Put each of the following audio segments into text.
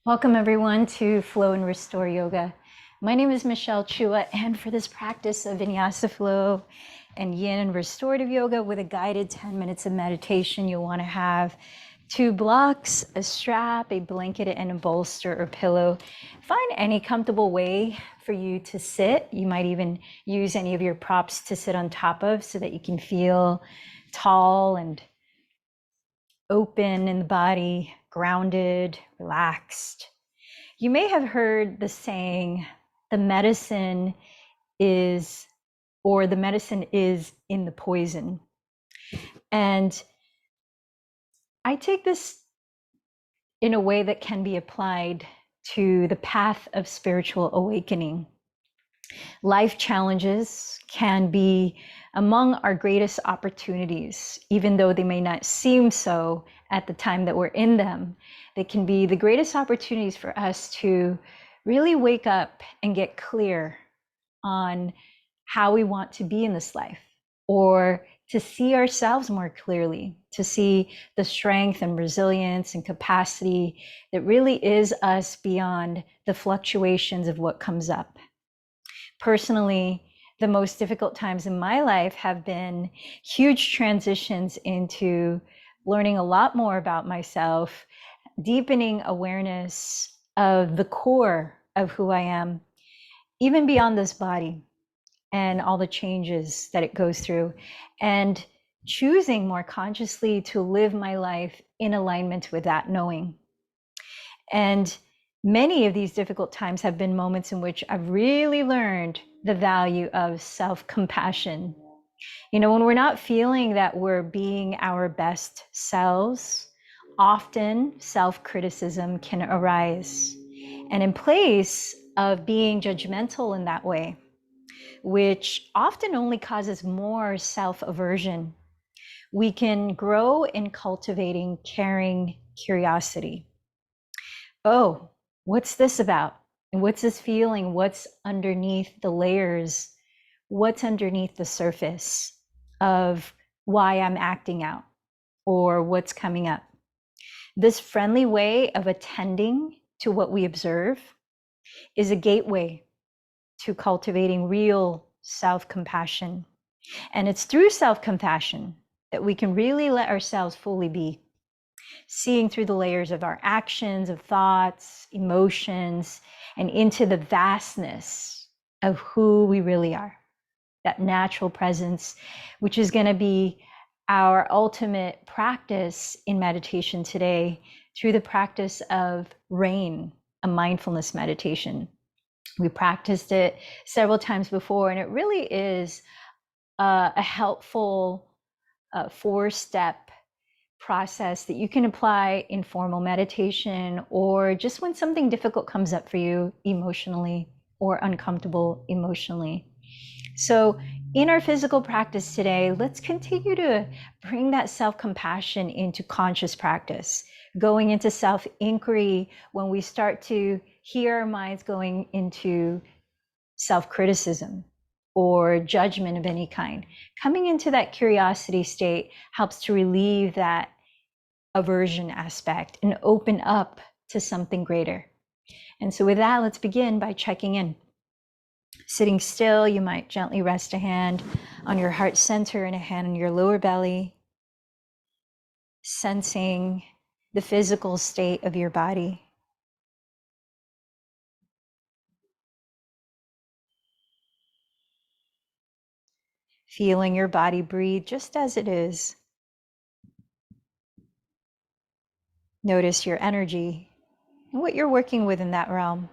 Welcome everyone to Flow and Restore Yoga. My name is Michelle Chua, and for this practice of Vinyasa Flow and Yin and Restorative Yoga with a guided 10 minutes of meditation, you'll want to have 2 blocks, a strap, a blanket, and a bolster or pillow. Find any comfortable way for you to sit. You might even use any of your props to sit on top of so that you can feel tall and open in the body, grounded, relaxed. You may have heard the saying, the medicine is in the poison. And I take this in a way that can be applied to the path of spiritual awakening. Life challenges can be among our greatest opportunities, even though they may not seem so at the time that we're in them. They can be the greatest opportunities for us to really wake up and get clear on how we want to be in this life, or to see ourselves more clearly, to see the strength and resilience and capacity that really is us beyond the fluctuations of what comes up. Personally, the most difficult times in my life have been huge transitions into learning a lot more about myself, deepening awareness of the core of who I am, even beyond this body and all the changes that it goes through, and choosing more consciously to live my life in alignment with that knowing. And many of these difficult times have been moments in which I've really learned the value of self-compassion. You know, when we're not feeling that we're being our best selves, often self-criticism can arise. And in place of being judgmental in that way, which often only causes more self-aversion, we can grow in cultivating caring curiosity. Oh, what's this about? And what's this feeling? What's underneath the layers? What's underneath the surface of why I'm acting out or what's coming up? This friendly way of attending to what we observe is a gateway to cultivating real self-compassion. And it's through self-compassion that we can really let ourselves fully be, seeing through the layers of our actions, of thoughts, emotions, and into the vastness of who we really are. That natural presence, which is going to be our ultimate practice in meditation today through the practice of RAIN, a mindfulness meditation. We practiced it several times before, and it really is a helpful 4-step process that you can apply in formal meditation, or just when something difficult comes up for you emotionally or uncomfortable emotionally. So in our physical practice today, let's continue to bring that self-compassion into conscious practice, going into self-inquiry when we start to hear our minds going into self-criticism or judgment of any kind. Coming into that curiosity state helps to relieve that aversion aspect and open up to something greater. And so with that, let's begin by checking in. Sitting still, you might gently rest a hand on your heart center and a hand on your lower belly, sensing the physical state of your body. Feeling your body breathe just as it is. Notice your energy and what you're working with in that realm.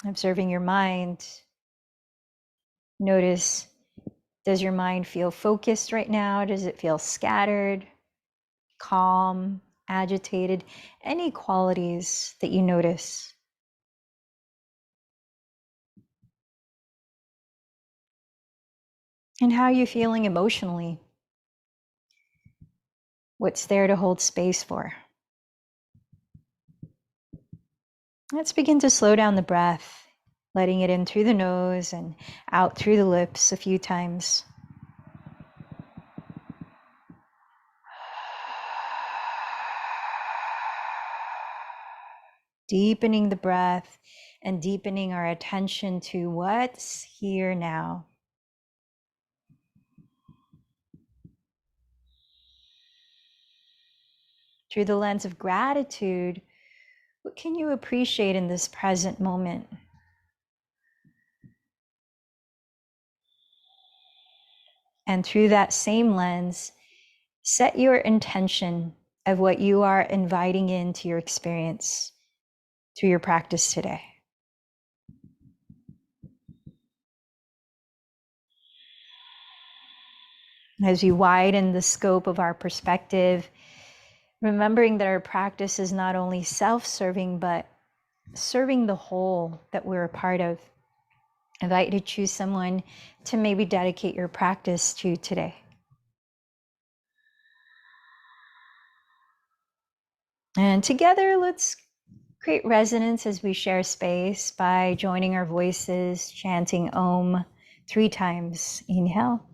Observing your mind. Notice, does your mind feel focused right now? Does it feel scattered, calm, agitated? Any qualities that you notice? And how are you feeling emotionally? What's there to hold space for? Let's begin to slow down the breath, letting it in through the nose and out through the lips a few times. deepening the breath and deepening our attention to what's here now. Through the lens of gratitude, what can you appreciate in this present moment? And through that same lens, set your intention of what you are inviting into your experience through your practice today. As we widen the scope of our perspective, remembering that our practice is not only self-serving, but serving the whole that we're a part of. I invite you to choose someone to maybe dedicate your practice to today. And together, let's create resonance as we share space by joining our voices, chanting Om 3 times. Inhale.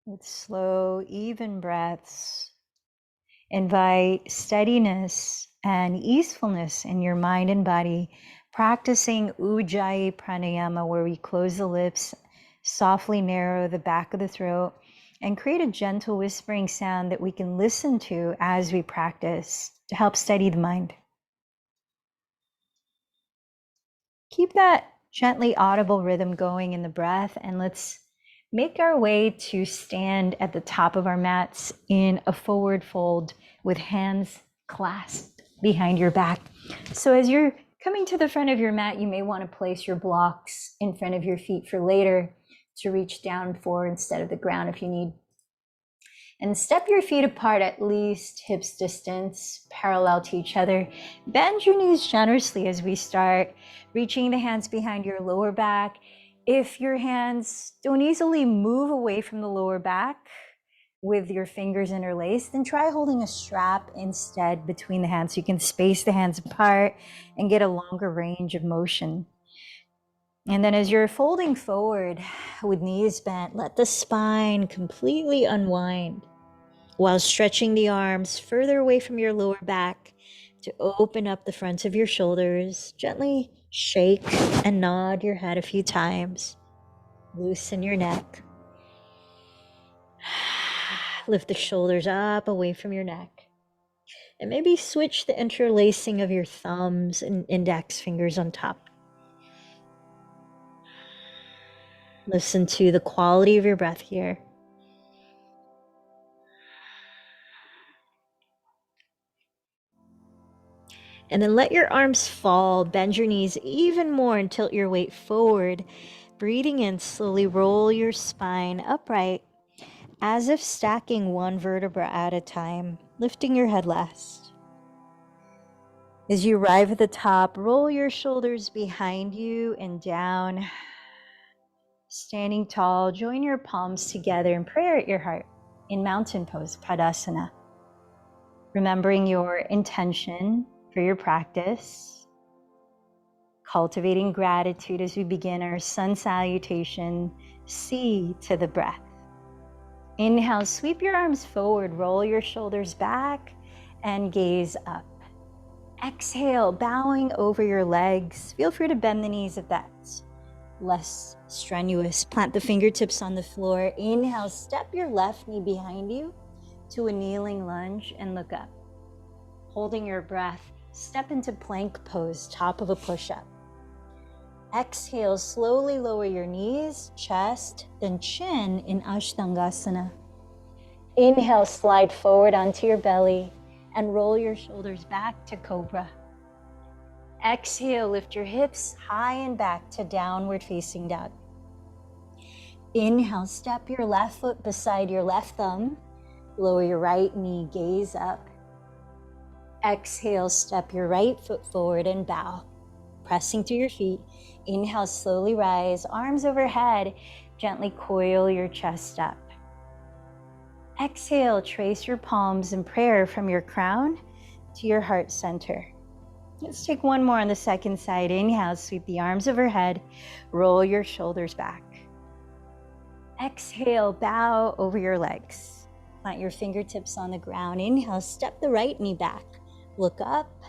With slow, even breaths, invite steadiness and easefulness in your mind and body, practicing Ujjayi Pranayama, where we close the lips, softly narrow the back of the throat, and create a gentle whispering sound that we can listen to as we practice to help steady the mind. Keep that gently audible rhythm going in the breath, and let's make our way to stand at the top of our mats in a forward fold with hands clasped behind your back. So as you're coming to the front of your mat, you may want to place your blocks in front of your feet for later to reach down for instead of the ground if you need. And step your feet apart at least hips distance, parallel to each other. Bend your knees generously as we start, reaching the hands behind your lower back. If your hands don't easily move away from the lower back with your fingers interlaced, then try holding a strap instead between the hands so you can space the hands apart and get a longer range of motion. And then as you're folding forward with knees bent, let the spine completely unwind while stretching the arms further away from your lower back to open up the fronts of your shoulders. Gently shake and nod your head a few times. Loosen your neck. Lift the shoulders up away from your neck. And maybe switch the interlacing of your thumbs and index fingers on top. Listen to the quality of your breath here. And then let your arms fall, bend your knees even more and tilt your weight forward. Breathing in, slowly roll your spine upright as if stacking one vertebra at a time, lifting your head last. As you arrive at the top, roll your shoulders behind you and down. Standing tall, join your palms together in prayer at your heart in mountain pose, Padasana. Remembering your intention for your practice, cultivating gratitude as we begin our sun salutation, C to the breath. Inhale, sweep your arms forward, roll your shoulders back, and gaze up. Exhale, bowing over your legs. Feel free to bend the knees if that's less strenuous. Plant the fingertips on the floor. Inhale, step your left knee behind you to a kneeling lunge and look up. Holding your breath, step into plank pose, top of a push-up. Exhale, slowly lower your knees, chest, then chin in Ashtangasana. Inhale, slide forward onto your belly and roll your shoulders back to Cobra. Exhale, lift your hips high and back to downward facing dog. Inhale, step your left foot beside your left thumb. Lower your right knee, gaze up. Exhale, step your right foot forward and bow, pressing through your feet. Inhale, slowly rise, arms overhead. Gently coil your chest up. Exhale, trace your palms in prayer from your crown to your heart center. Let's take one more on the second side. Inhale, sweep the arms overhead, roll your shoulders back. Exhale, bow over your legs. Plant your fingertips on the ground. Inhale, step the right knee back. Look up.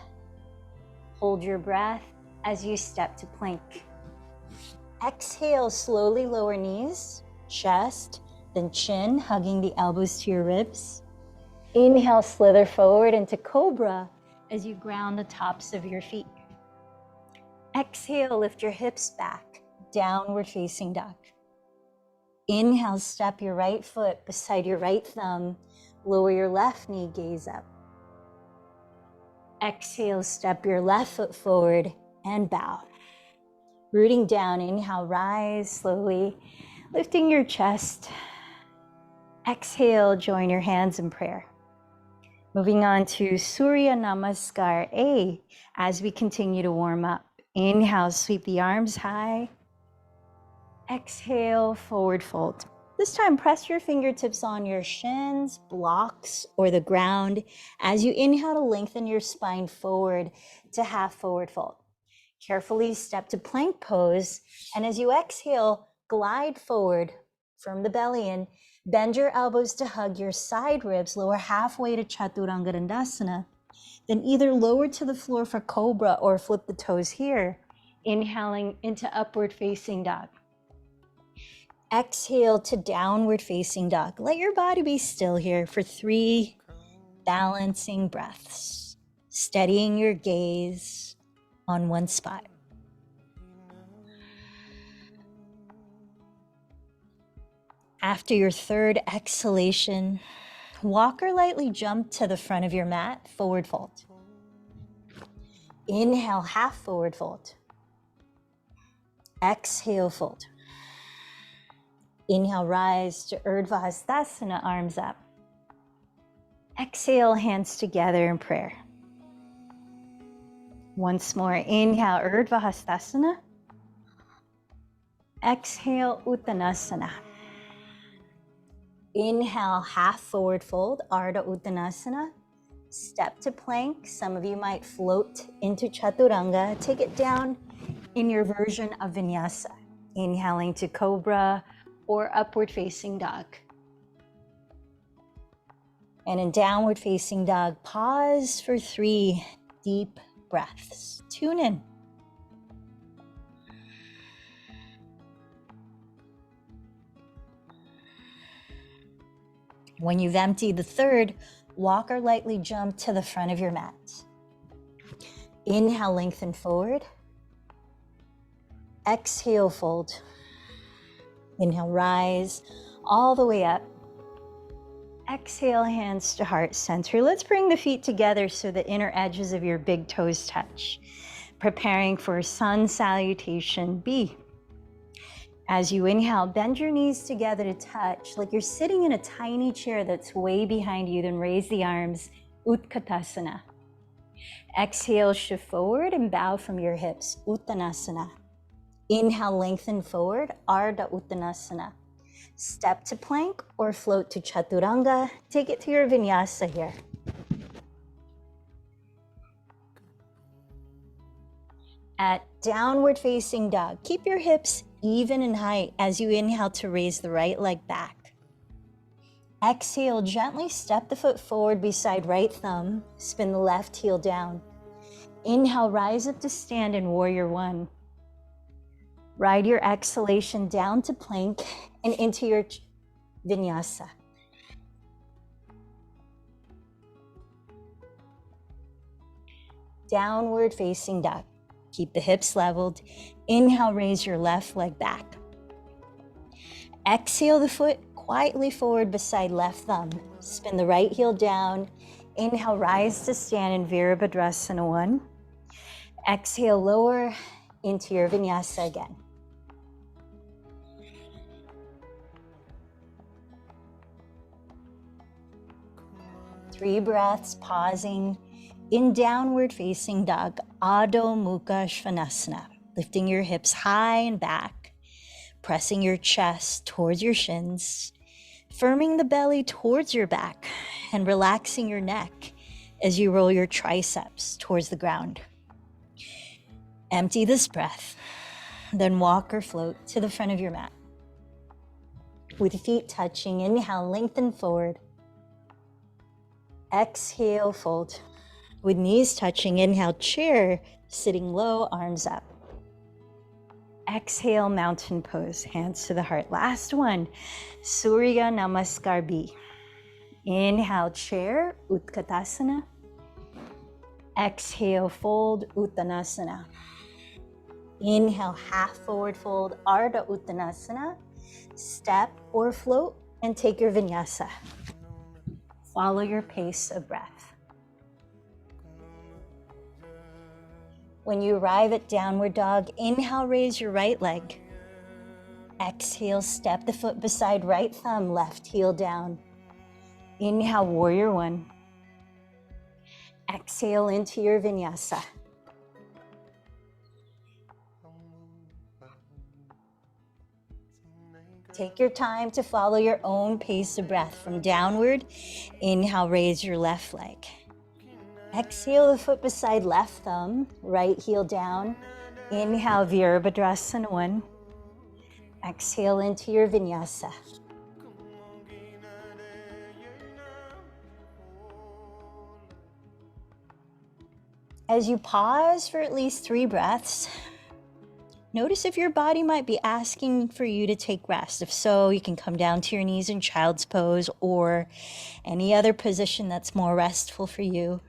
Hold your breath as you step to plank. Exhale, slowly lower knees, chest, then chin, hugging the elbows to your ribs. Inhale, slither forward into cobra as you ground the tops of your feet. Exhale, lift your hips back, downward facing dog. Inhale, step your right foot beside your right thumb. Lower your left knee, gaze up. Exhale, step your left foot forward and bow. Rooting down, inhale, rise slowly, lifting your chest. Exhale, join your hands in prayer. Moving on to Surya Namaskar A as we continue to warm up. Inhale, sweep the arms high. Exhale, forward fold. This time, press your fingertips on your shins, blocks, or the ground as you inhale to lengthen your spine forward to half forward fold. Carefully step to plank pose, and as you exhale, glide forward from the belly in. Bend your elbows to hug your side ribs, lower halfway to Chaturanga Dandasana. Then either lower to the floor for cobra or flip the toes here, inhaling into upward facing dog. Exhale to downward facing dog. Let your body be still here for 3 balancing breaths, steadying your gaze on one spot. After your third exhalation, walk or lightly jump to the front of your mat, forward fold. Inhale, half forward fold. Exhale, fold. Inhale, rise to Urdhva Hastasana, arms up. Exhale, hands together in prayer. Once more, inhale, Urdhva Hastasana. Exhale, Uttanasana. Inhale, half forward fold, Ardha Uttanasana. Step to plank. Some of you might float into Chaturanga. Take it down in your version of Vinyasa. Inhaling to Cobra or Upward Facing Dog. And in Downward Facing Dog, pause for 3 deep breaths. Tune in. When you've emptied the third, walk or lightly jump to the front of your mat. Inhale, lengthen forward. Exhale, fold. Inhale, rise all the way up. Exhale, hands to heart center. Let's bring the feet together so the inner edges of your big toes touch. Preparing for sun salutation B. As you inhale, bend your knees together to touch, like you're sitting in a tiny chair that's way behind you, then raise the arms, Utkatasana. Exhale, shift forward and bow from your hips, Uttanasana. Inhale, lengthen forward, Ardha Uttanasana. Step to plank or float to Chaturanga. Take it to your Vinyasa here. At Downward Facing Dog, keep your hips even in height as you inhale to raise the right leg back. Exhale, gently step the foot forward beside right thumb. Spin the left heel down. Inhale, rise up to stand in Warrior One. Ride your exhalation down to plank and into your Vinyasa. Downward Facing Dog. Keep the hips leveled. Inhale, raise your left leg back. Exhale the foot quietly forward beside left thumb. Spin the right heel down. Inhale, rise to stand in Virabhadrasana 1. Exhale, lower into your Vinyasa again. 3 breaths, pausing in downward facing dog, Adho Mukha Svanasana, lifting your hips high and back, pressing your chest towards your shins, firming the belly towards your back, and relaxing your neck as you roll your triceps towards the ground. Empty this breath, then walk or float to the front of your mat. With feet touching, inhale, lengthen forward. Exhale, fold. With knees touching, inhale, chair, sitting low, arms up. Exhale, mountain pose, hands to the heart. Last one, Surya Namaskar B. Inhale, chair, Utkatasana. Exhale, fold, Uttanasana. Inhale, half forward fold, Ardha Uttanasana. Step or float and take your vinyasa. Follow your pace of breath. When you arrive at downward dog, inhale, raise your right leg. Exhale, step the foot beside right thumb, left heel down. Inhale, warrior one. Exhale into your vinyasa. Take your time to follow your own pace of breath. From downward, inhale, raise your left leg. Exhale, the foot beside left thumb, right heel down. Inhale, Virabhadrasana 1. Exhale into your vinyasa. As you pause for at least 3 breaths, notice if your body might be asking for you to take rest. If so, you can come down to your knees in child's pose or any other position that's more restful for you.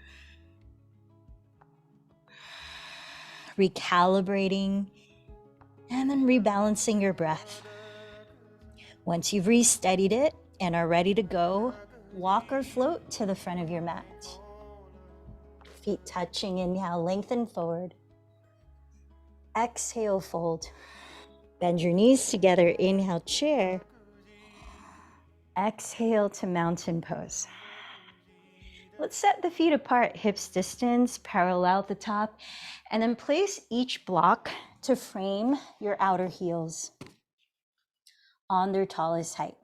Recalibrating and then rebalancing your breath. Once you've resteadied it and are ready to go, walk or float to the front of your mat. Feet touching, inhale, lengthen forward. Exhale, fold. Bend your knees together, inhale, chair. Exhale to mountain pose. Let's set the feet apart, hips distance, parallel at the top, and then place each block to frame your outer heels on their tallest height.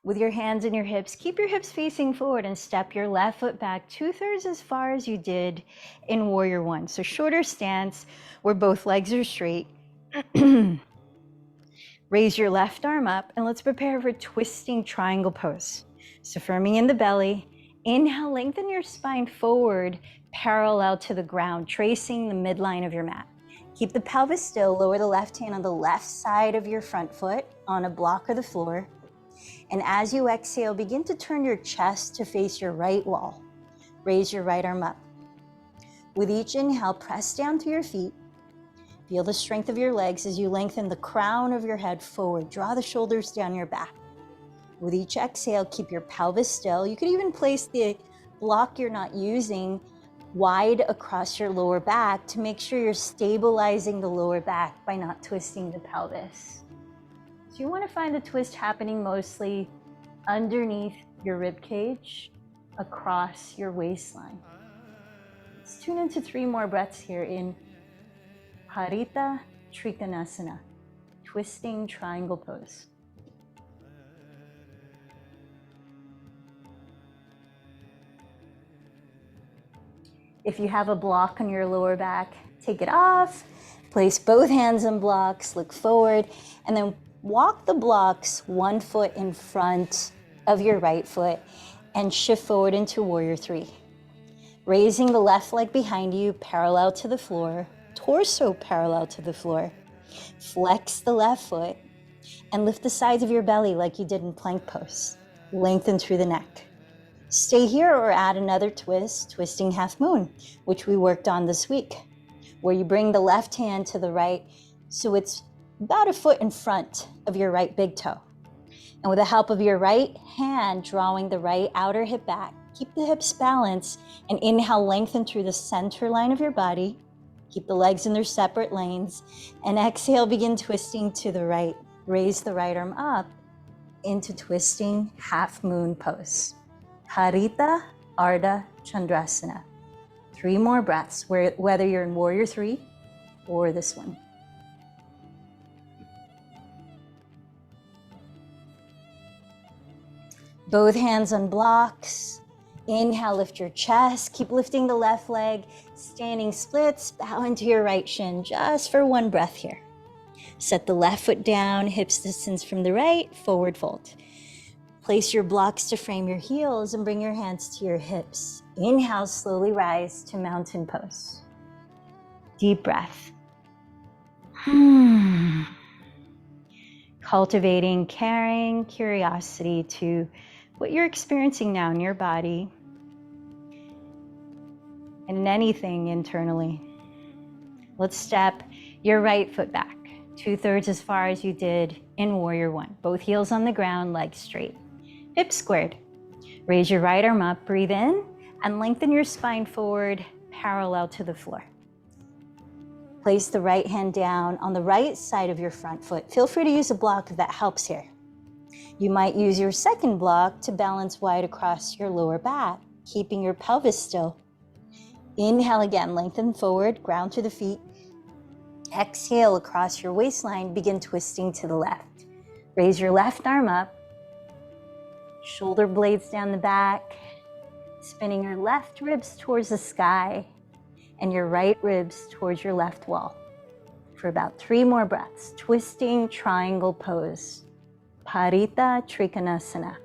With your hands in your hips, keep your hips facing forward and step your left foot back 2/3 as far as you did in warrior one. So shorter stance where both legs are straight. Raise your left arm up and let's prepare for twisting triangle pose. So firming in the belly, inhale, lengthen your spine forward, parallel to the ground, tracing the midline of your mat. Keep the pelvis still, lower the left hand on the left side of your front foot on a block or the floor. And as you exhale, begin to turn your chest to face your right wall. Raise your right arm up. With each inhale, press down through your feet. Feel the strength of your legs as you lengthen the crown of your head forward. Draw the shoulders down your back. With each exhale, keep your pelvis still. You could even place the block you're not using wide across your lower back to make sure you're stabilizing the lower back by not twisting the pelvis. So you want to find the twist happening mostly underneath your rib cage, across your waistline. Let's tune into 3 more breaths here in Harita Trikonasana, twisting triangle pose. If you have a block on your lower back, take it off, place both hands on blocks, look forward, and then walk the blocks 1 foot in front of your right foot and shift forward into warrior 3. Raising the left leg behind you, parallel to the floor, torso parallel to the floor. Flex the left foot and lift the sides of your belly like you did in plank pose. Lengthen through the neck. Stay here or add another twist, twisting half moon, which we worked on this week, where you bring the left hand to the right so it's about 1 foot in front of your right big toe. And with the help of your right hand, drawing the right outer hip back, keep the hips balanced and inhale, lengthen through the center line of your body. Keep the legs in their separate lanes and exhale, begin twisting to the right. Raise the right arm up into twisting half moon pose. Harita Ardha Chandrasana. 3 more breaths, whether you're in Warrior 3 or this one. Both hands on blocks. Inhale, lift your chest. Keep lifting the left leg. Standing splits, bow into your right shin just for 1 breath here. Set the left foot down, hips distance from the right, forward fold. Place your blocks to frame your heels and bring your hands to your hips. Inhale, slowly rise to mountain pose. Deep breath. Cultivating caring, curiosity to what you're experiencing now in your body and in anything internally. Let's step your right foot back, 2/3 as far as you did in Warrior 1. Both heels on the ground, legs straight, hips squared. Raise your right arm up, breathe in, and lengthen your spine forward, parallel to the floor. Place the right hand down on the right side of your front foot. Feel free to use a block if that helps here. You might use your second block to balance wide across your lower back, keeping your pelvis still. Inhale again, lengthen forward, ground through the feet. Exhale across your waistline, begin twisting to the left. Raise your left arm up, shoulder blades down the back, spinning your left ribs towards the sky and your right ribs towards your left wall. For about 3 more breaths, twisting triangle pose, Parita Trikonasana.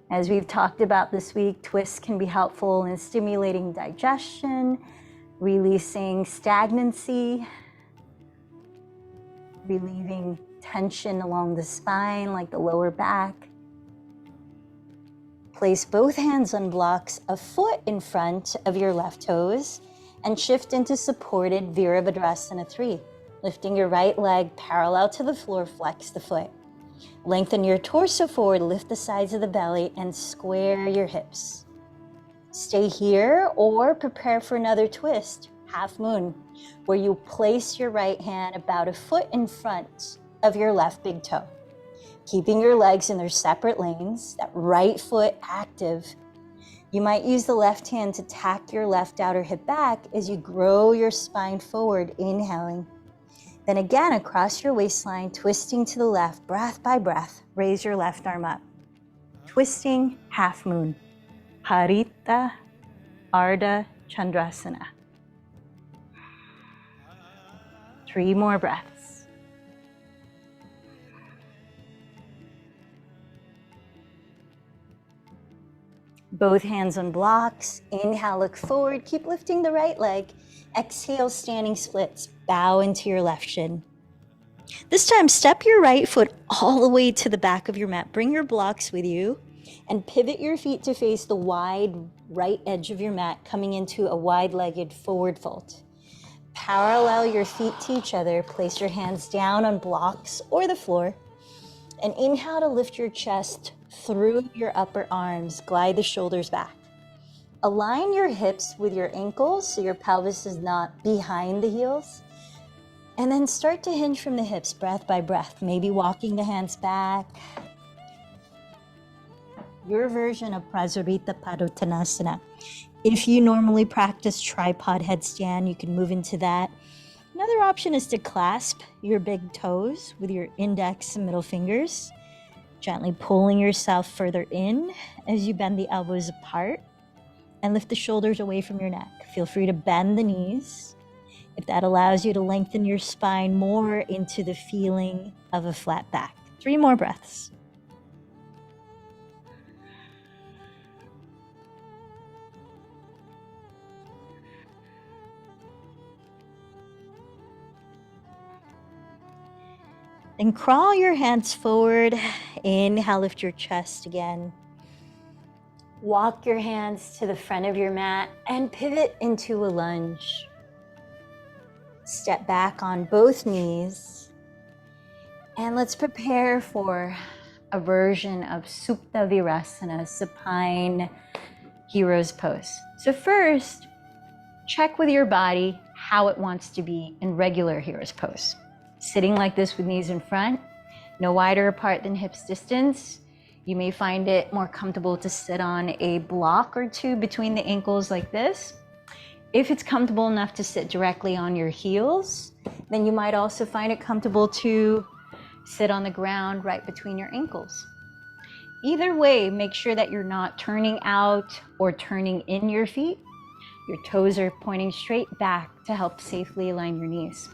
As we've talked about this week, twists can be helpful in stimulating digestion, releasing stagnancy, relieving tension along the spine, like the lower back. Place both hands on blocks, a foot in front of your left toes, and shift into supported Virabhadrasana 3. Lifting your right leg parallel to the floor, flex the foot. Lengthen your torso forward, lift the sides of the belly, and square your hips. Stay here or prepare for another twist, half moon, where you place your right hand about a foot in front of your left big toe. Keeping your legs in their separate lanes, that right foot active. You might use the left hand to tack your left outer hip back as you grow your spine forward, inhaling. Then again, across your waistline, twisting to the left, breath by breath, raise your left arm up. Twisting, half moon, Parita Ardha Chandrasana. 3 more breaths. Both hands on blocks. Inhale, look forward. Keep lifting the right leg. Exhale, standing splits. Bow into your left shin. This time, step your right foot all the way to the back of your mat. Bring your blocks with you and pivot your feet to face the wide right edge of your mat, coming into a wide-legged forward fold. Parallel your feet to each other. Place your hands down on blocks or the floor. And inhale to lift your chest through your upper arms. Glide the shoulders back. Align your hips with your ankles so your pelvis is not behind the heels. And then start to hinge from the hips, breath by breath. Maybe walking the hands back. Your version of Prasarita Padottanasana. If you normally practice tripod headstand, you can move into that. Another option is to clasp your big toes with your index and middle fingers, gently pulling yourself further in as you bend the elbows apart and lift the shoulders away from your neck. Feel free to bend the knees if that allows you to lengthen your spine more into the feeling of a flat back. 3 more breaths. Then crawl your hands forward. Inhale, lift your chest again. Walk your hands to the front of your mat and pivot into a lunge. Step back on both knees. And let's prepare for a version of Supta Virasana, supine hero's pose. So first, check with your body how it wants to be in regular hero's pose. Sitting like this with knees in front, no wider apart than hips distance. You may find it more comfortable to sit on a block or two between the ankles like this. If it's comfortable enough to sit directly on your heels, then you might also find it comfortable to sit on the ground right between your ankles. Either way, make sure that you're not turning out or turning in your feet. Your toes are pointing straight back to help safely align your knees.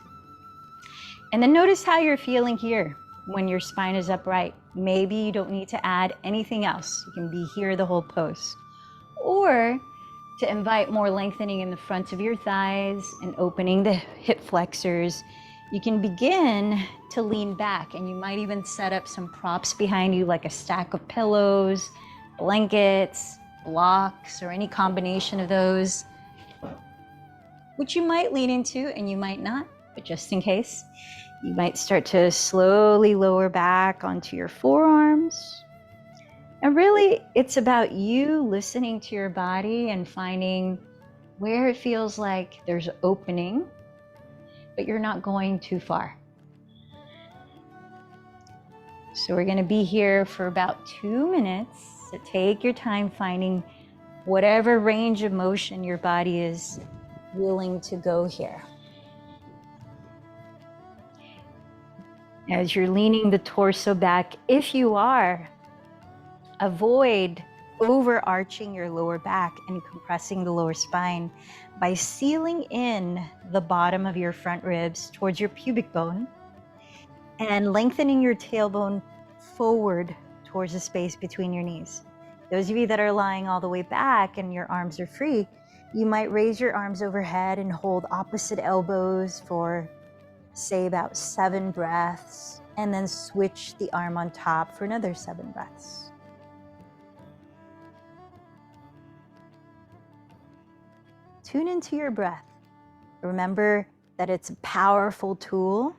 And then notice how you're feeling here when your spine is upright. Maybe you don't need to add anything else. You can be here the whole pose. Or to invite more lengthening in the front of your thighs and opening the hip flexors, you can begin to lean back, and you might even set up some props behind you like a stack of pillows, blankets, blocks, or any combination of those, which you might lean into and you might not, but just in case, you might start to slowly lower back onto your forearms. And really, it's about you listening to your body and finding where it feels like there's opening, but you're not going too far. So we're going to be here for about 2 minutes. So take your time finding whatever range of motion your body is willing to go here. As you're leaning the torso back, if you are, avoid overarching your lower back and compressing the lower spine by sealing in the bottom of your front ribs towards your pubic bone and lengthening your tailbone forward towards the space between your knees. Those of you that are lying all the way back and your arms are free, you might raise your arms overhead and hold opposite elbows for, say, about 7 breaths, and then switch the arm on top for another 7 breaths. Tune into your breath. Remember that it's a powerful tool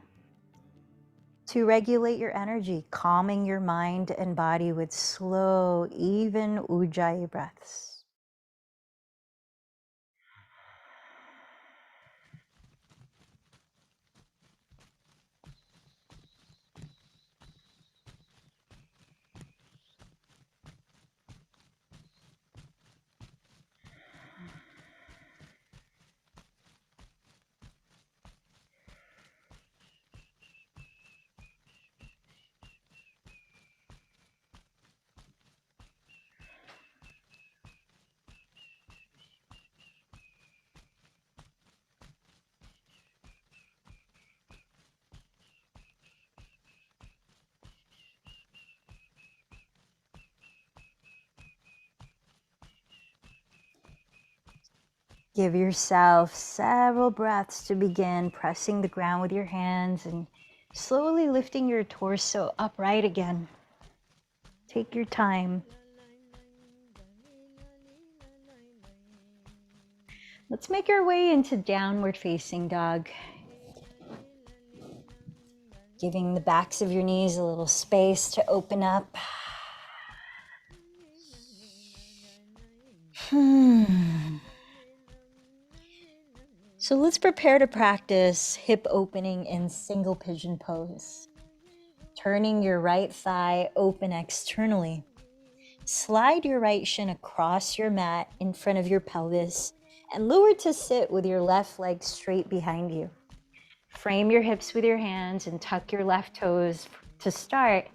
to regulate your energy, calming your mind and body with slow, even ujjayi breaths. Give yourself several breaths to begin pressing the ground with your hands and slowly lifting your torso upright again. Take your time. Let's make our way into downward facing dog. Giving the backs of your knees a little space to open up. So let's prepare to practice hip opening in single pigeon pose. Turning your right thigh open externally. Slide your right shin across your mat in front of your pelvis and lower to sit with your left leg straight behind you. Frame your hips with your hands and tuck your left toes to start,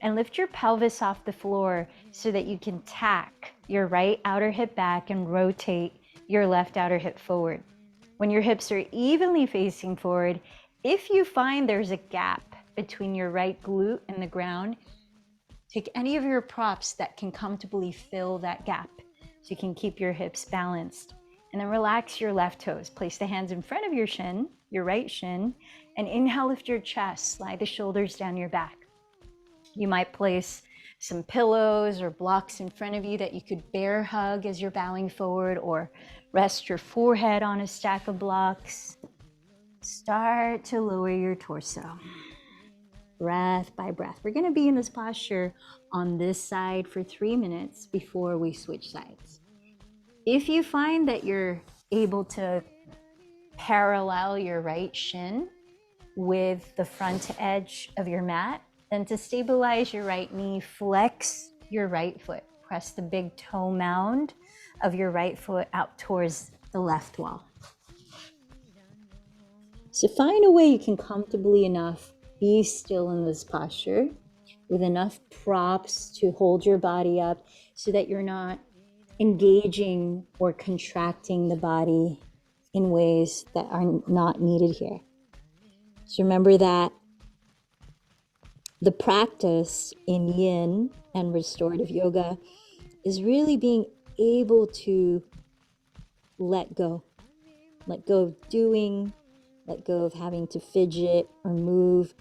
and lift your pelvis off the floor so that you can tack your right outer hip back and rotate your left outer hip forward. When your hips are evenly facing forward, if you find there's a gap between your right glute and the ground, take any of your props that can comfortably fill that gap so you can keep your hips balanced. And then relax your left toes. Place the hands in front of your shin, your right shin, and inhale, lift your chest, slide the shoulders down your back. You might place some pillows or blocks in front of you that you could bear hug as you're bowing forward, or rest your forehead on a stack of blocks. Start to lower your torso. Breath by breath. We're going to be in this posture on this side for 3 minutes before we switch sides. If you find that you're able to parallel your right shin with the front edge of your mat, then to stabilize your right knee, flex your right foot. Press the big toe mound of your right foot out towards the left wall. So find a way you can comfortably enough be still in this posture with enough props to hold your body up so that you're not engaging or contracting the body in ways that are not needed here. So remember that the practice in yin and restorative yoga is really being able to let go of doing, let go of having to fidget or move,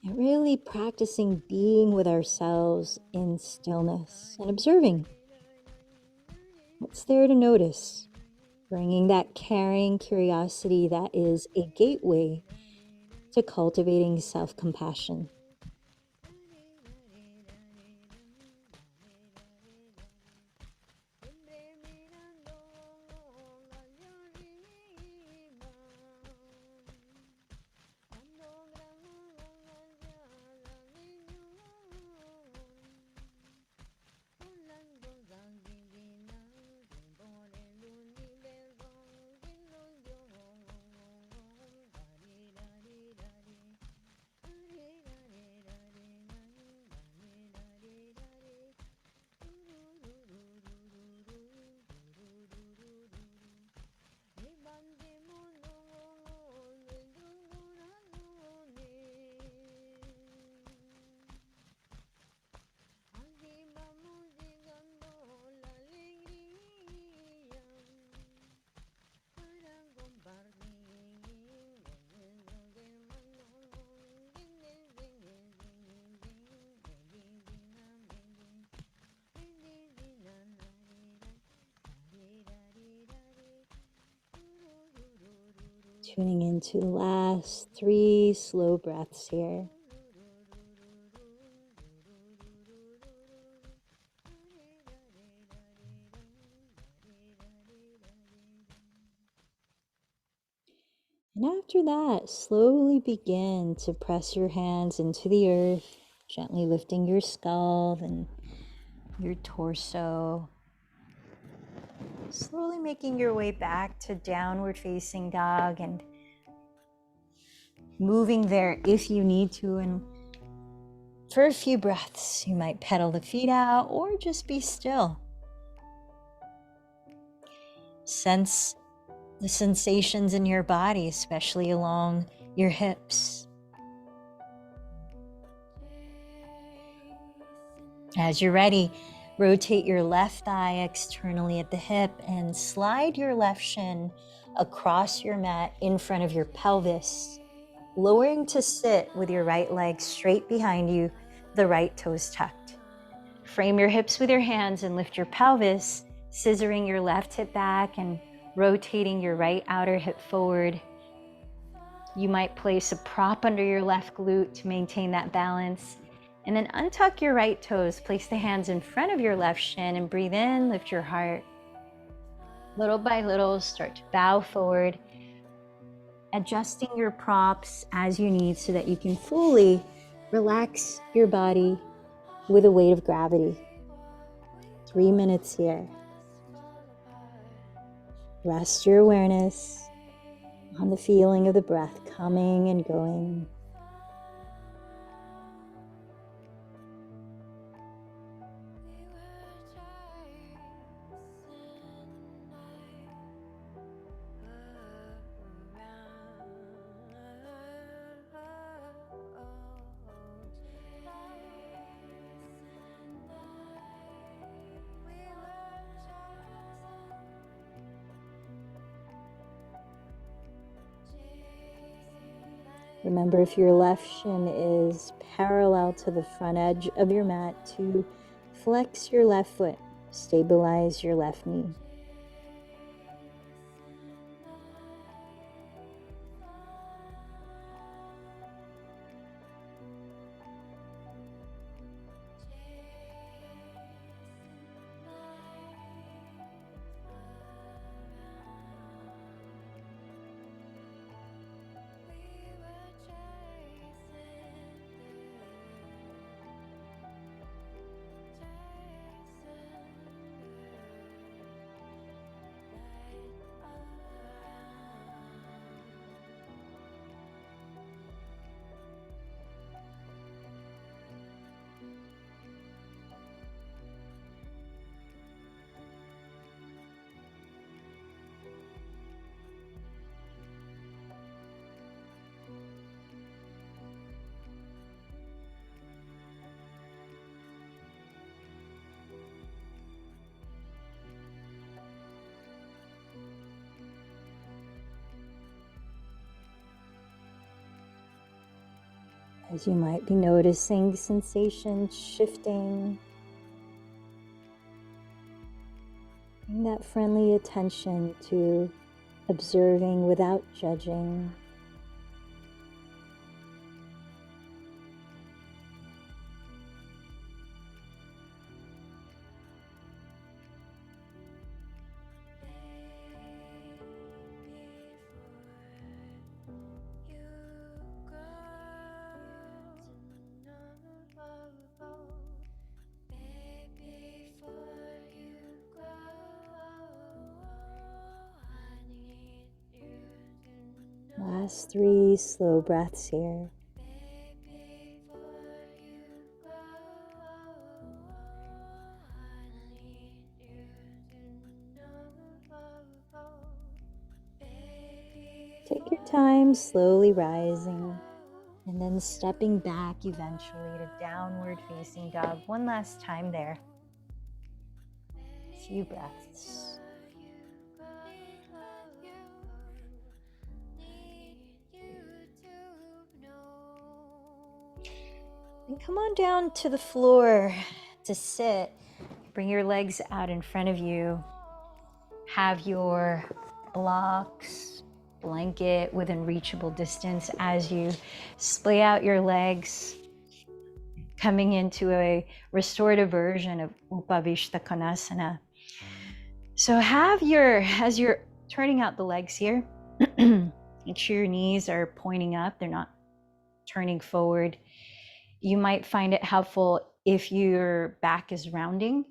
and really practicing being with ourselves in stillness and observing what's there to notice, bringing that caring curiosity that is a gateway to cultivating self-compassion. Tuning into the last 3 slow breaths here. And after that, slowly begin to press your hands into the earth, gently lifting your skull and your torso. Slowly making your way back to downward facing dog and moving there if you need to. And for a few breaths, you might pedal the feet out or just be still. Sense the sensations in your body, especially along your hips. As you're ready, rotate your left thigh externally at the hip and slide your left shin across your mat in front of your pelvis, lowering to sit with your right leg straight behind you, the right toes tucked. Frame your hips with your hands and lift your pelvis, scissoring your left hip back and rotating your right outer hip forward. You might place a prop under your left glute to maintain that balance. And then untuck your right toes, place the hands in front of your left shin and breathe in, lift your heart. Little by little, start to bow forward, adjusting your props as you need so that you can fully relax your body with the weight of gravity. 3 minutes here. Rest your awareness on the feeling of the breath coming and going. Remember, if your left shin is parallel to the front edge of your mat, to flex your left foot, stabilize your left knee. as you might be noticing sensations shifting. Bring that friendly attention to observing without judging. Last 3 slow breaths here. Take your time slowly rising and then stepping back eventually to downward facing dog. One last time there. A few breaths. And come on down to the floor to sit. Bring your legs out in front of you. Have your blocks, blanket within reachable distance as you splay out your legs, coming into a restorative version of Upavishta Konasana. So as you're turning out the legs here, make sure your knees are pointing up, they're not turning forward. You might find it helpful if your back is rounding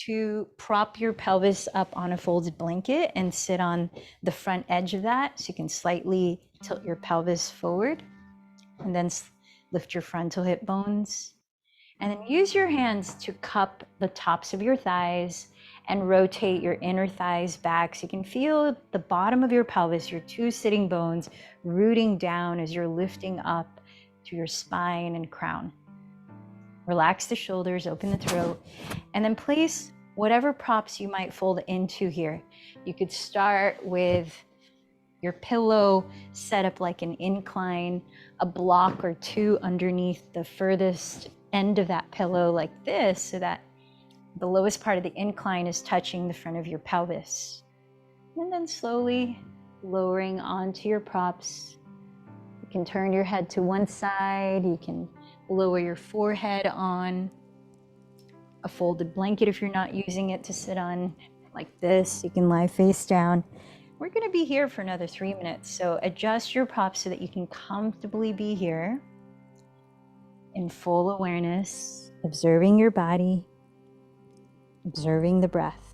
to prop your pelvis up on a folded blanket and sit on the front edge of that, so you can slightly tilt your pelvis forward and then lift your frontal hip bones. And then use your hands to cup the tops of your thighs and rotate your inner thighs back so you can feel the bottom of your pelvis, your 2 sitting bones, rooting down as you're lifting up to your spine and crown. Relax the shoulders, open the throat, and then place whatever props you might fold into here. You could start with your pillow set up like an incline, a block or 2 underneath the furthest end of that pillow like this, so that the lowest part of the incline is touching the front of your pelvis. And then slowly lowering onto your props. You can turn your head to one side. You can lower your forehead on a folded blanket if you're not using it to sit on like this. You can lie face down. We're going to be here for another 3 minutes, so adjust your props so that you can comfortably be here in full awareness, observing your body, observing the breath.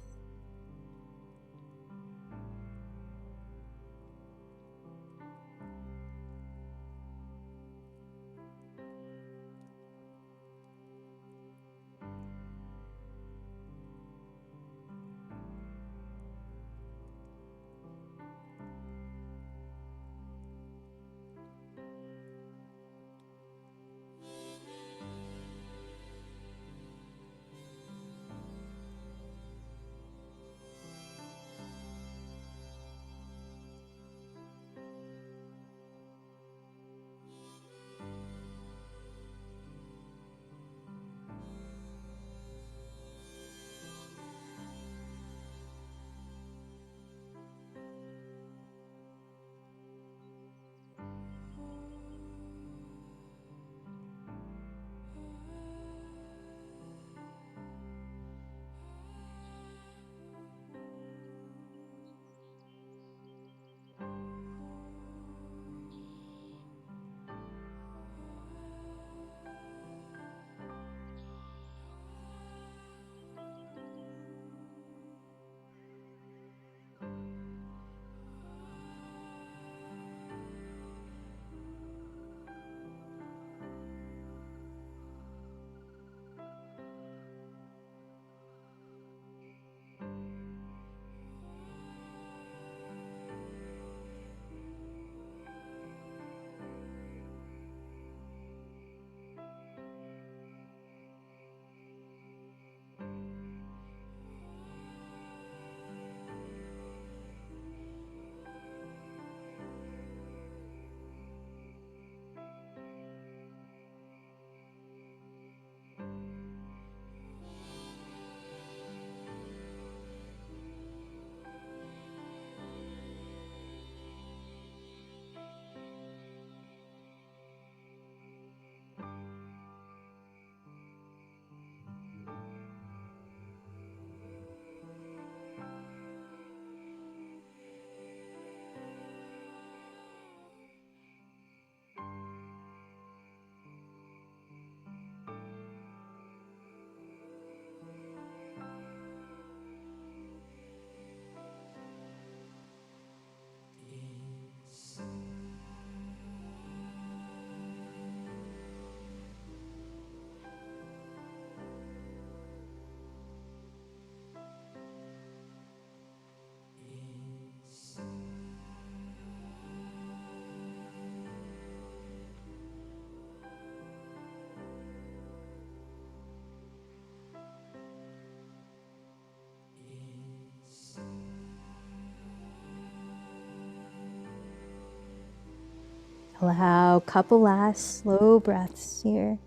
Allow a couple last slow breaths here.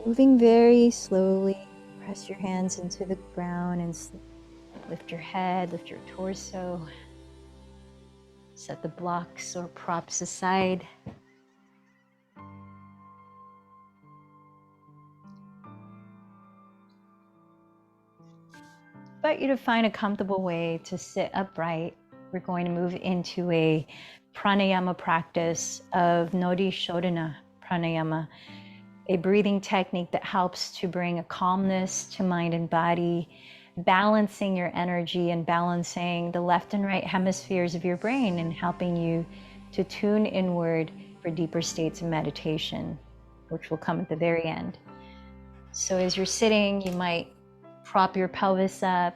Moving very slowly, press your hands into the ground and lift your head, lift your torso. Set the blocks or props aside. I invite you to find a comfortable way to sit upright. We're going to move into a pranayama practice of Nodi Shodhana pranayama, a breathing technique that helps to bring a calmness to mind and body, balancing your energy and balancing the left and right hemispheres of your brain and helping you to tune inward for deeper states of meditation, which will come at the very end. So as you're sitting, you might prop your pelvis up,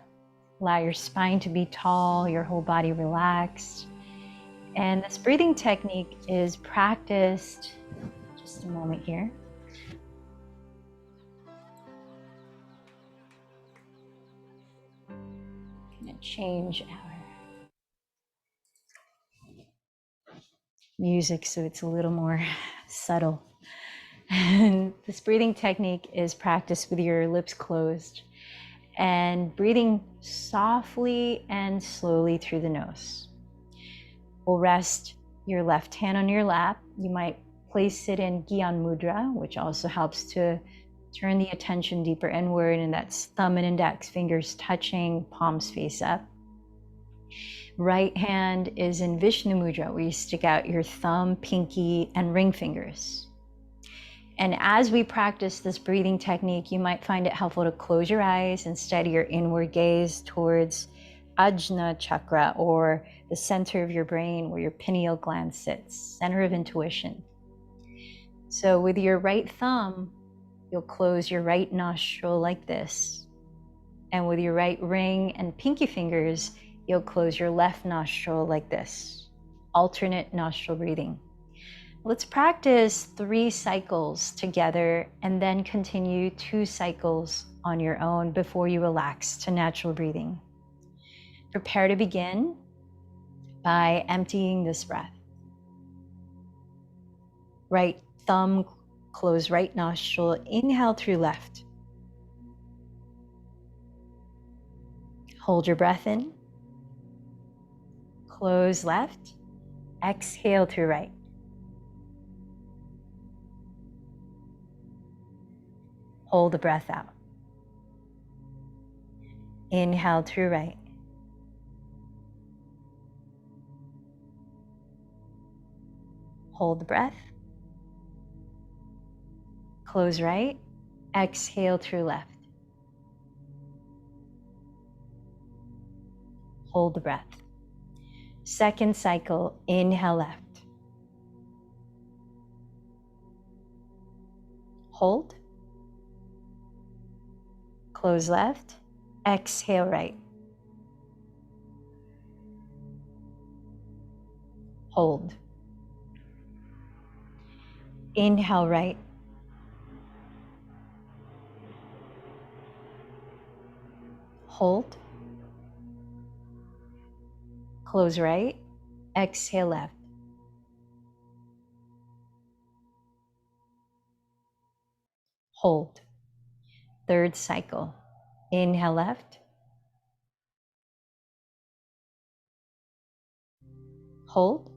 allow your spine to be tall, your whole body relaxed. And this breathing technique is practiced, just a moment here. I'm going to change our music so it's a little more subtle. And this breathing technique is practiced with your lips closed and breathing softly and slowly through the nose. We'll rest your left hand on your lap. You might place it in Gyan Mudra, which also helps to turn the attention deeper inward, and that's thumb and index fingers touching, palms face up. Right hand is in Vishnu Mudra, where you stick out your thumb, pinky, and ring fingers. And as we practice this breathing technique, you might find it helpful to close your eyes and steady your inward gaze towards Ajna chakra, or the center of your brain where your pineal gland sits, center of intuition. So with your right thumb, you'll close your right nostril like this. And with your right ring and pinky fingers, you'll close your left nostril like this. Alternate nostril breathing. Let's practice 3 cycles together and then continue 2 cycles on your own before you relax to natural breathing. Prepare to begin by emptying this breath. Right thumb, close right nostril, inhale through left. Hold your breath in. Close left. Exhale through right. Hold the breath out. Inhale through right. Hold the breath. Close right. Exhale through left. Hold the breath. Second cycle, inhale left. Hold. Close left. Exhale right. Hold. Inhale right. Hold. Close right. Exhale left. Hold. Third cycle. Inhale left. Hold.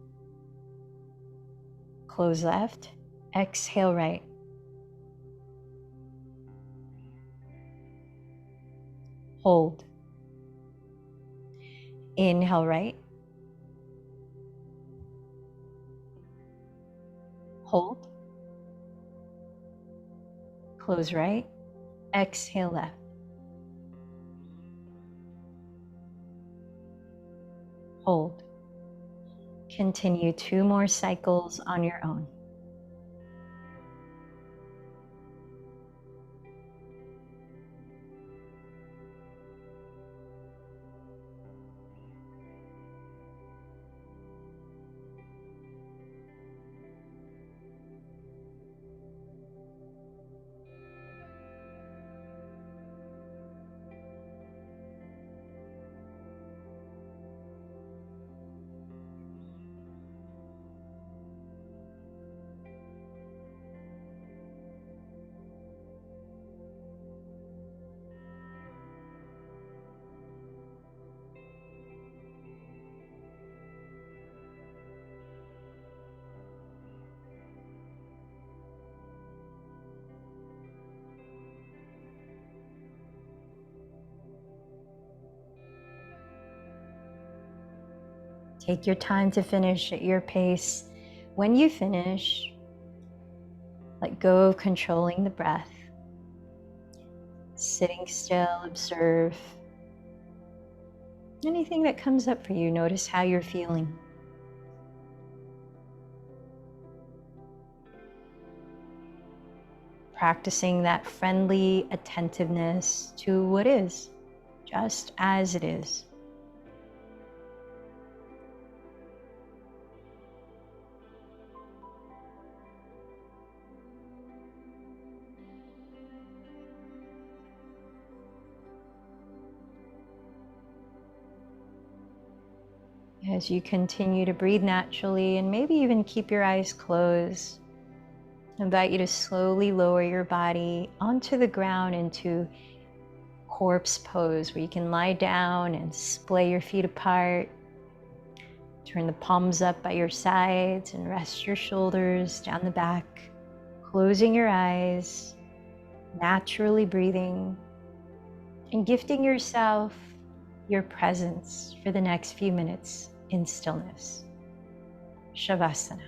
Close left. Exhale right. Hold. Inhale right. Hold. Close right. Exhale left. Hold. Continue 2 more cycles on your own. Take your time to finish at your pace. When you finish, let go of controlling the breath. Sitting still, observe anything that comes up for you. Notice how you're feeling. Practicing that friendly attentiveness to what is, just as it is. As you continue to breathe naturally and maybe even keep your eyes closed, I invite you to slowly lower your body onto the ground into corpse pose, where you can lie down and splay your feet apart. Turn the palms up by your sides and rest your shoulders down the back, closing your eyes, naturally breathing, and gifting yourself your presence for the next few minutes in stillness. Shavasana.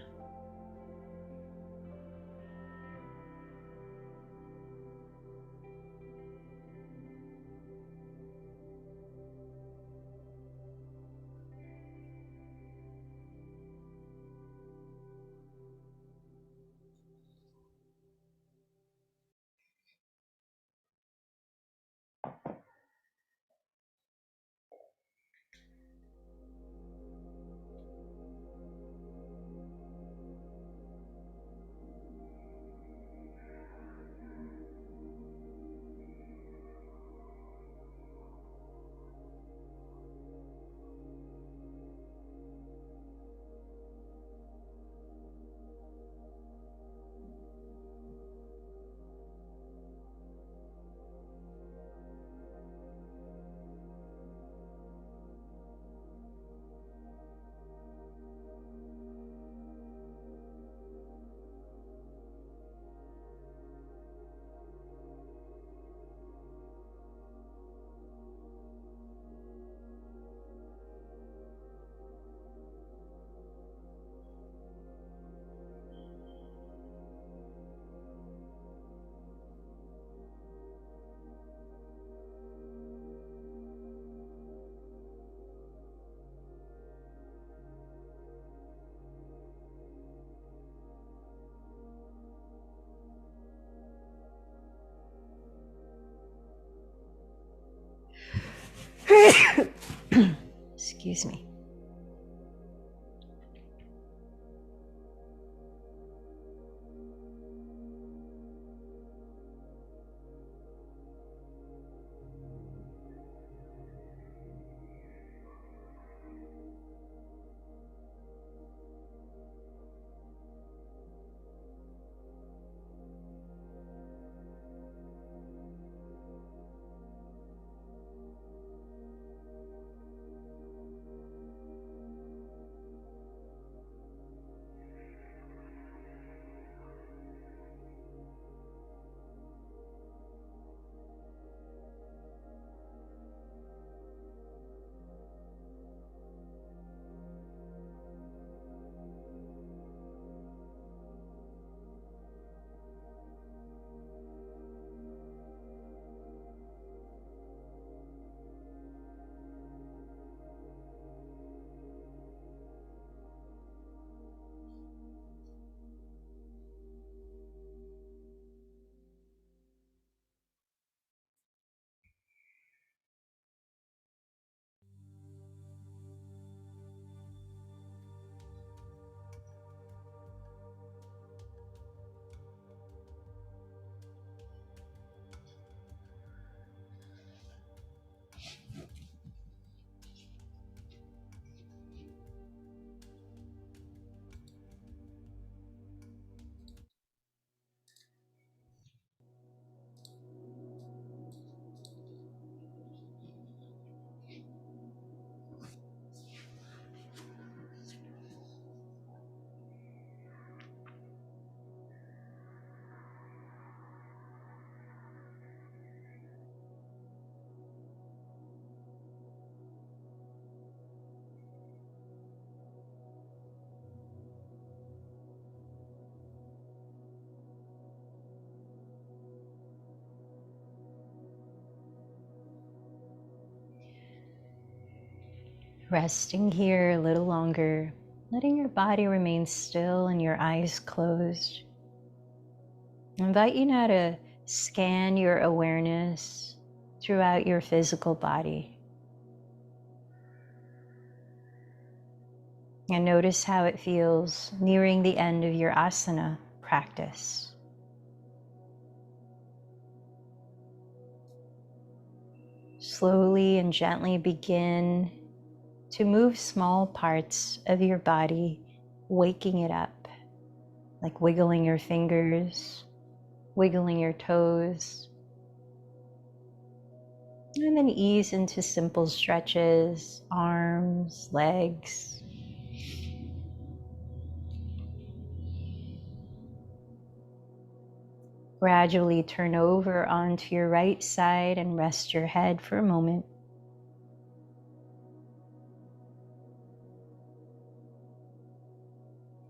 Excuse me. Resting here a little longer, letting your body remain still and your eyes closed. I invite you now to scan your awareness throughout your physical body. And notice how it feels nearing the end of your asana practice. Slowly and gently begin to move small parts of your body, waking it up, like wiggling your fingers, wiggling your toes. And then ease into simple stretches, arms, legs. Gradually turn over onto your right side and rest your head for a moment.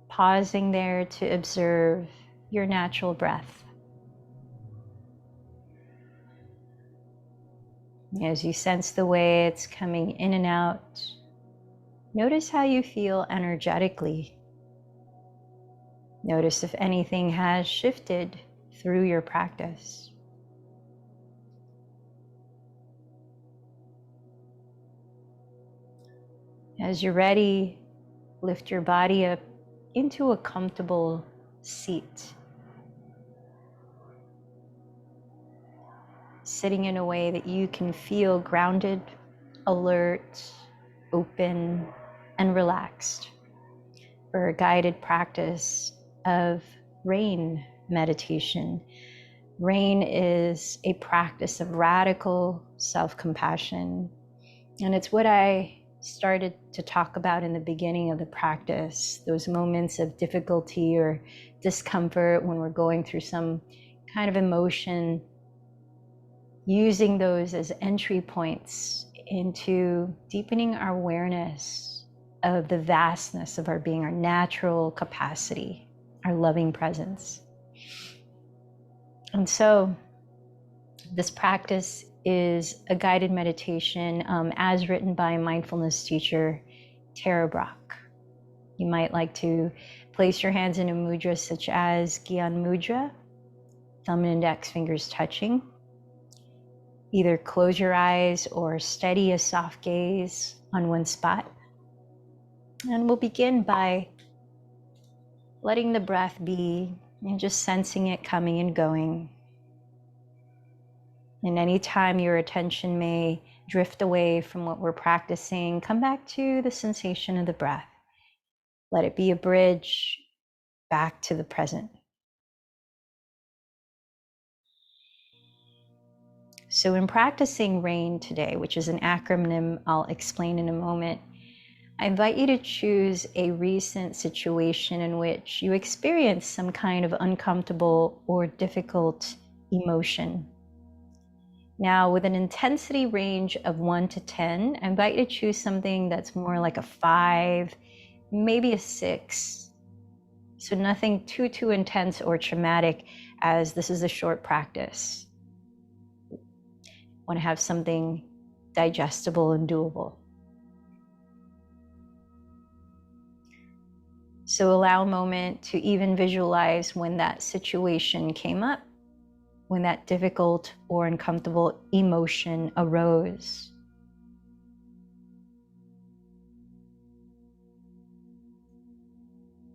Pausing there to observe your natural breath. As you sense the way it's coming in and out, notice how you feel energetically. Notice if anything has shifted through your practice. As you're ready, lift your body up into a comfortable seat. Sitting in a way that you can feel grounded, alert, open, and relaxed for a guided practice of rain meditation. Rain is a practice of radical self-compassion, and it's what I started to talk about in the beginning of the practice, those moments of difficulty or discomfort when we're going through some kind of emotion, using those as entry points into deepening our awareness of the vastness of our being, our natural capacity, our loving presence. And so this practice is a guided meditation as written by mindfulness teacher Tara Brach. You might like to place your hands in a mudra such as Gyan Mudra, thumb and index fingers touching. Either close your eyes or steady a soft gaze on one spot. And we'll begin by letting the breath be and just sensing it coming and going. And anytime your attention may drift away from what we're practicing, come back to the sensation of the breath. Let it be a bridge back to the present. So in practicing RAIN today, which is an acronym I'll explain in a moment, I invite you to choose a recent situation in which you experience some kind of uncomfortable or difficult emotion. Now, with an intensity range of 1 to 10, I invite you to choose something that's more like a 5, maybe a 6. So nothing too intense or traumatic, as this is a short practice. Want to have something digestible and doable. So allow a moment to even visualize when that situation came up, when that difficult or uncomfortable emotion arose.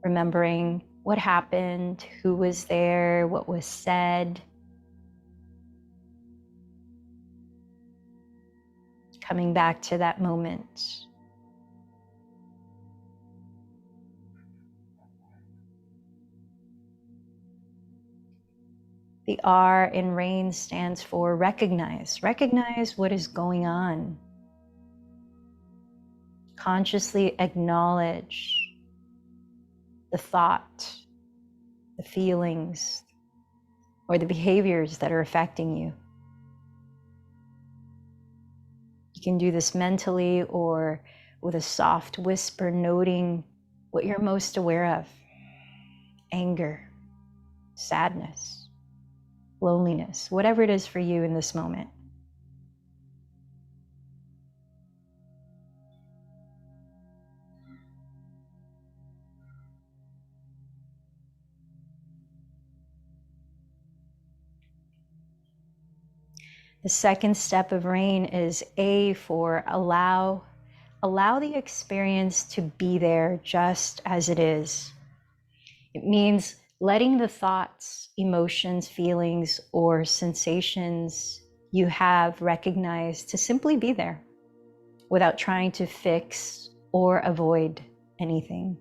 Remembering what happened, who was there, what was said. Coming back to that moment. The R in RAIN stands for recognize. Recognize what is going on. Consciously acknowledge the thought, the feelings, or the behaviors that are affecting you. You can do this mentally or with a soft whisper, noting what you're most aware of. Anger, sadness, loneliness, whatever it is for you in this moment. The second step of rain is A for allow. Allow the experience to be there just as it is. It means letting the thoughts, emotions, feelings, or sensations you have recognized to simply be there without trying to fix or avoid anything.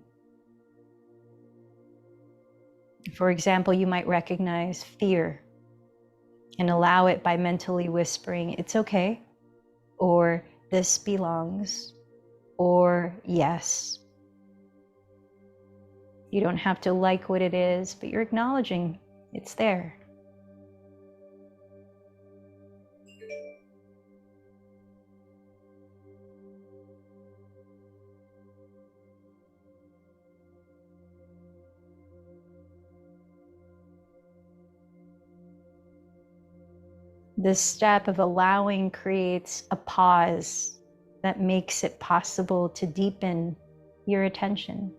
For example, you might recognize fear and allow it by mentally whispering, "It's okay," or "This belongs," or "Yes." You don't have to like what it is, but you're acknowledging it's there. This step of allowing creates a pause that makes it possible to deepen your attention.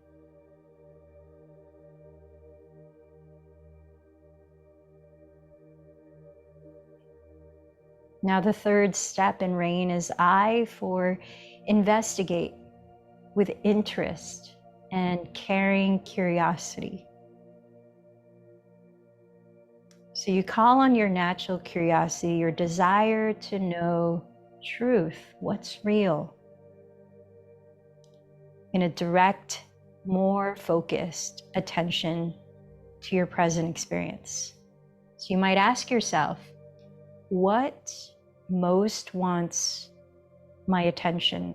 Now, the third step in rain is I for investigate with interest and caring curiosity. So you call on your natural curiosity, your desire to know truth, what's real, in a direct, more focused attention to your present experience. So you might ask yourself, what most wants my attention?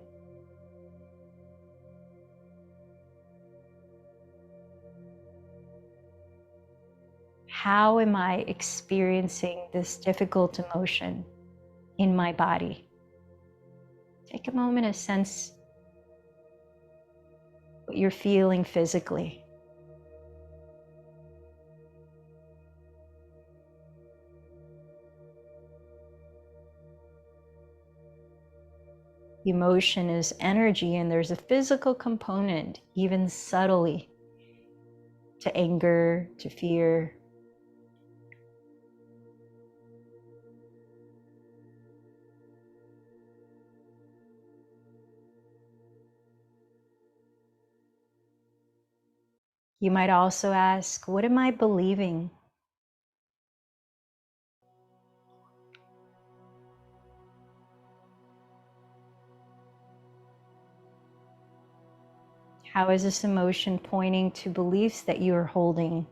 How am I experiencing this difficult emotion in my body? Take a moment to sense what you're feeling physically. Emotion is energy, and there's a physical component, even subtly, to anger, to fear. You might also ask, what am I believing? How is this emotion pointing to beliefs that you are holding?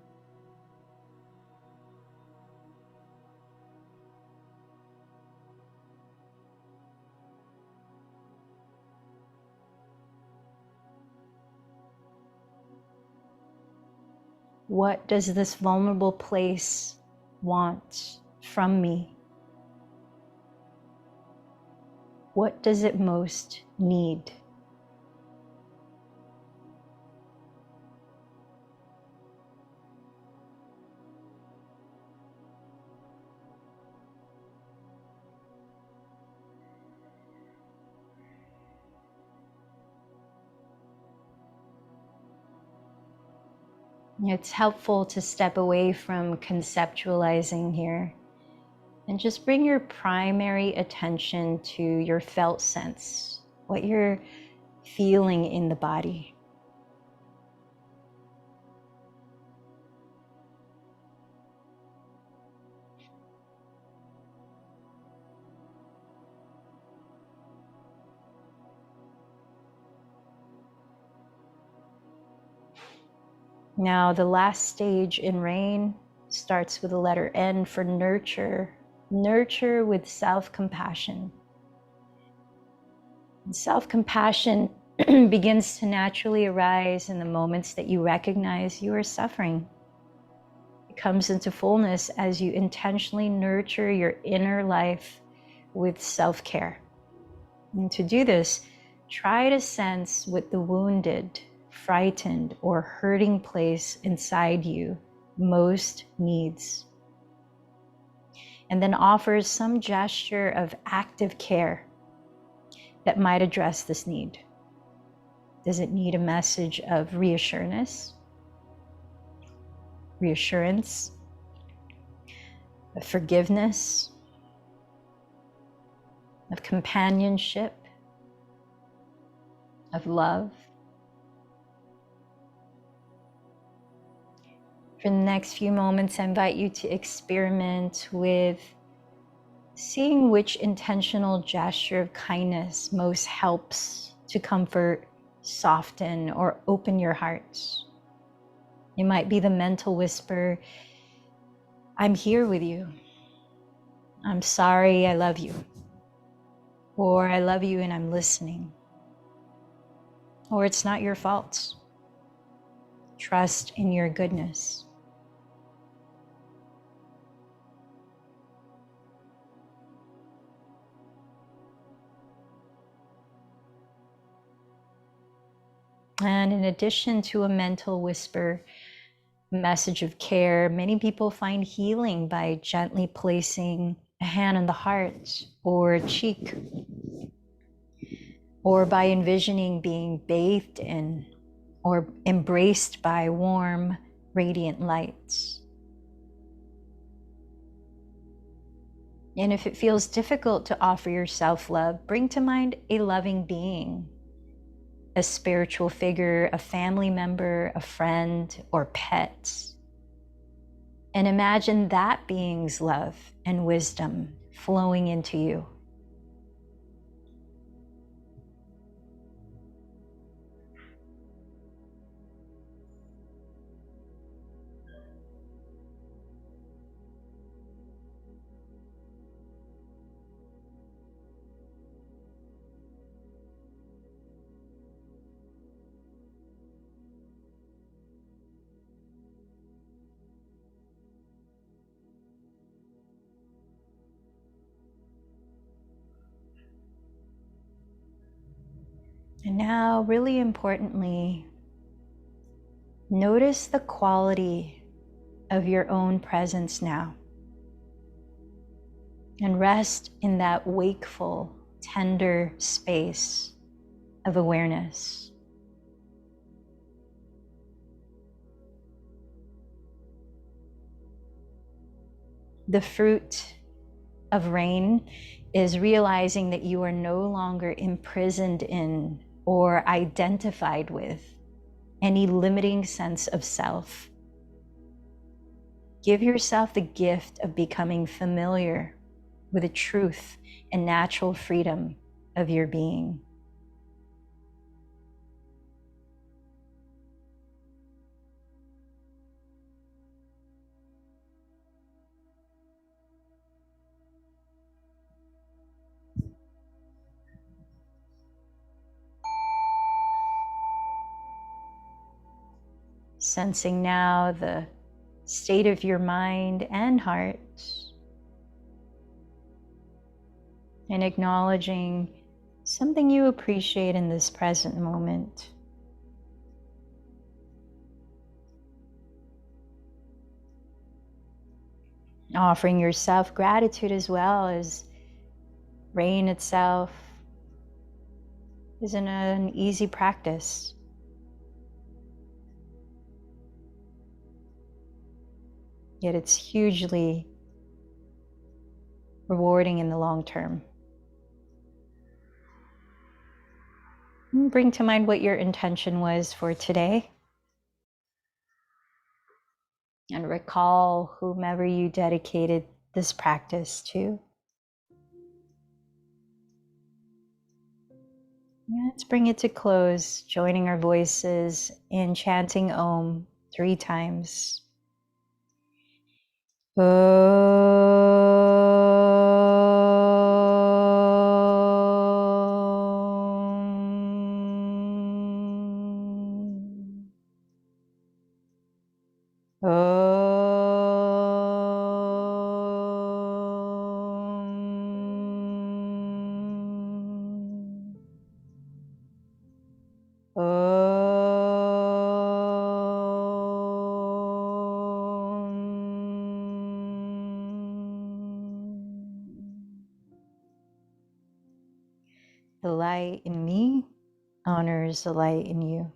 What does this vulnerable place want from me? What does it most need? It's helpful to step away from conceptualizing here and just bring your primary attention to your felt sense, what you're feeling in the body. Now, the last stage in rain starts with the letter N for nurture. Nurture with self-compassion. Self-compassion begins to naturally arise in the moments that you recognize you are suffering. It comes into fullness as you intentionally nurture your inner life with self-care. And to do this, try to sense what the wounded, frightened, or hurting place inside you most needs. And then offers some gesture of active care that might address this need. Does it need a message of reassurance, forgiveness, of companionship, of love. For the next few moments, I invite you to experiment with seeing which intentional gesture of kindness most helps to comfort, soften, or open your hearts. It might be the mental whisper, I'm here with you. I'm sorry, I love you. Or I love you and I'm listening. Or it's not your fault. Trust in your goodness. And in addition to a mental whisper, message of care, many people find healing by gently placing a hand on the heart or cheek, or by envisioning being bathed in or embraced by warm, radiant lights. And if it feels difficult to offer yourself love, bring to mind a loving being, a spiritual figure, a family member, a friend, or pet. And imagine that being's love and wisdom flowing into you. And now, really importantly, notice the quality of your own presence now. And rest in that wakeful, tender space of awareness. The fruit of rain is realizing that you are no longer imprisoned in or identified with any limiting sense of self. Give yourself the gift of becoming familiar with the truth and natural freedom of your being. Sensing now the state of your mind and heart, and acknowledging something you appreciate in this present moment. Offering yourself gratitude as well, as rain itself isn't an easy practice. Yet it's hugely rewarding in the long term. Bring to mind what your intention was for today. And recall whomever you dedicated this practice to. Let's bring it to close, joining our voices in chanting Om 3 times. The light in me honors the light in you.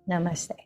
Namaste.